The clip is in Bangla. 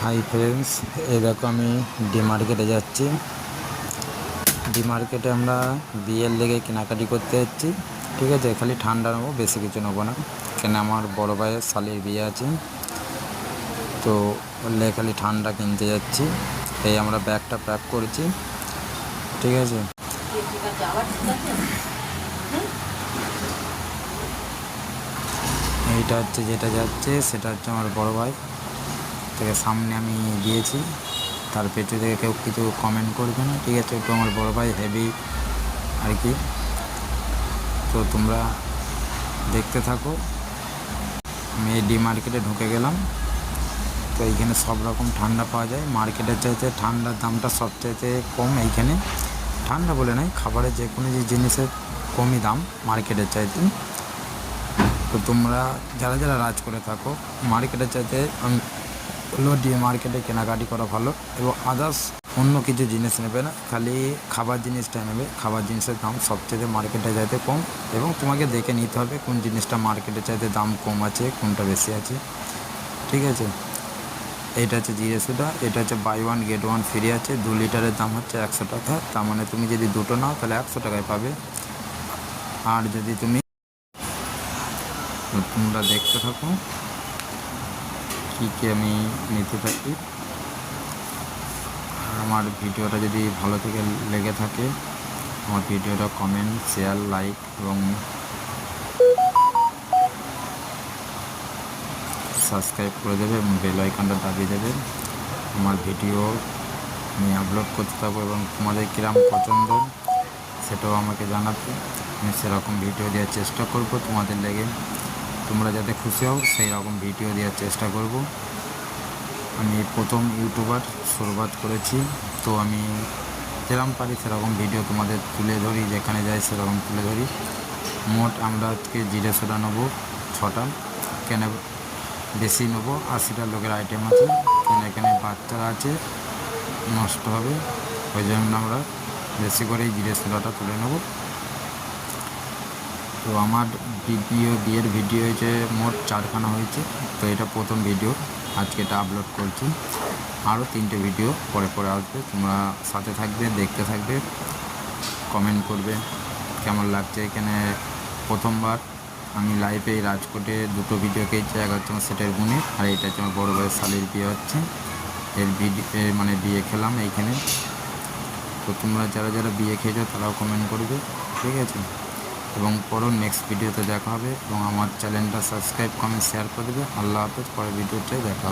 হাই ফ্রেন্ডস, এই দেখো আমি ডি মার্কেটে যাচ্ছি। ডি মার্কেটে আমরা বিয়ের লেগে কেনাকাটি করতে যাচ্ছি। ঠিক আছে, খালি ঠান্ডা নেবো, বেশি কিছু নেবো না, কেন আমার বড় ভাইয়ের শালির বিয়ে আছে, তো বললে খালি ঠান্ডা কিনতে যাচ্ছি। এই আমরা ব্যাগটা প্যাক করছি। ঠিক আছে, এইটা হচ্ছে যেটা যাচ্ছে সেটা হচ্ছে আমার বড় ভাই, থেকে সামনে আমি দিয়েছি, তার পেছনে থেকে কেউ কিছু কমেন্ট করবে না। ঠিক আছে, একটু আমার বড় ভাই হেভি আর কি, তো তোমরা দেখতে থাকো। আমি এই ডি মার্কেটে ঢুকে গেলাম। তো এইখানে সব রকম ঠান্ডা পাওয়া যায়, মার্কেটের চাইতে ঠান্ডার দামটা সবচাইতে কম এইখানে। ঠান্ডা বলে নয়, খাবারের যে কোনো জিনিসের কমই দাম মার্কেটের চাইতে। তো তোমরা যারা যারা রাজ করে থাকো মার্কেটের চাইতে হলো ডি মার্কেটে কেনাকাটি করা ভালো, এবং আদার্স অন্য কিছু জিনিস নেবে না, খালি খাবার জিনিসটা নেবে। খাবার জিনিসের দাম সবচেয়ে মার্কেটে চাইতে কম, এবং তোমাকে দেখে নিতে হবে কোন জিনিসটা মার্কেটে চাইতে দাম কম আছে, কোনটা বেশি আছে। ঠিক আছে, এটা হচ্ছে জিরে সোডা, এটা হচ্ছে buy one get one free আছে। 2 লিটারের দাম হচ্ছে 100 টাকা, তার মানে তুমি যদি দুটো নাও তাহলে 100 টাকায় পাবে। আর যদি তোমরা দেখতে থাকো কী আমি নিতে থাকি। আর আমার ভিডিওটা যদি ভালো থেকে লেগে থাকে, আমার ভিডিওটা কমেন্ট, শেয়ার, লাইক এবং সাবস্ক্রাইব করে দেবে এবং বেল আইকনটা দাবিয়ে দেবে। আমার ভিডিও আমি আপলোড করতে থাকবো, এবং তোমাদের কিরম পছন্দ সেটাও আমাকে জানাবে। আমি সেরকম ভিডিও দেওয়ার চেষ্টা করব তোমাদের লেগে, তোমরা যাতে খুশি হও সেই রকম ভিডিও দেওয়ার চেষ্টা করব। আমি প্রথম ইউটিউবার শুরুয়াত করেছি, তো আমি যেরকম পারি সেরকম ভিডিও তোমাদের তুলে ধরি, যেখানে যাই সেরকম তুলে ধরি। মোট আমরা আজকে জিরে সোডা নেবো 6টা, কেন বেশি নেবো, 80টা লোকের আইটেম আছে, কেন এখানে বাচ্চারা আছে, নষ্ট হবে, ওই জন্য আমরা বেশি করে জিরে সোডাটা তুলে নেব। তো আমার বিয়ের ভিডিও হয়েছে মোট 4খানা হয়েছে, তো এটা প্রথম ভিডিও, আজকে এটা আপলোড করছি। আরও 3টে ভিডিও পরে পরে আসবে, তোমরা সাথে থাকবে, দেখতে থাকবে, কমেন্ট করবে কেমন লাগছে। এখানে প্রথমবার আমি লাইভে রাজকোটে 2টো ভিডিও খেয়েছি, এক হচ্ছে আমার সেটের গুণে, আর এটা হচ্ছে আমার বড়ো ভাইয়ের শালির বিয়ে হচ্ছে, এর মানে বিয়ে খেলাম এইখানে। তো তোমরা যারা যারা বিয়ে খেয়েছো তারাও কমেন্ট করবে। ঠিক আছে, এবং পরও নেক্সট ভিডিওতে দেখা হবে, এবং আমার চ্যানেলটা সাবস্ক্রাইব, কমেন্ট, শেয়ার করে দেবে। আল্লাহ হাফেজ, পরের ভিডিওতে দেখা হবে।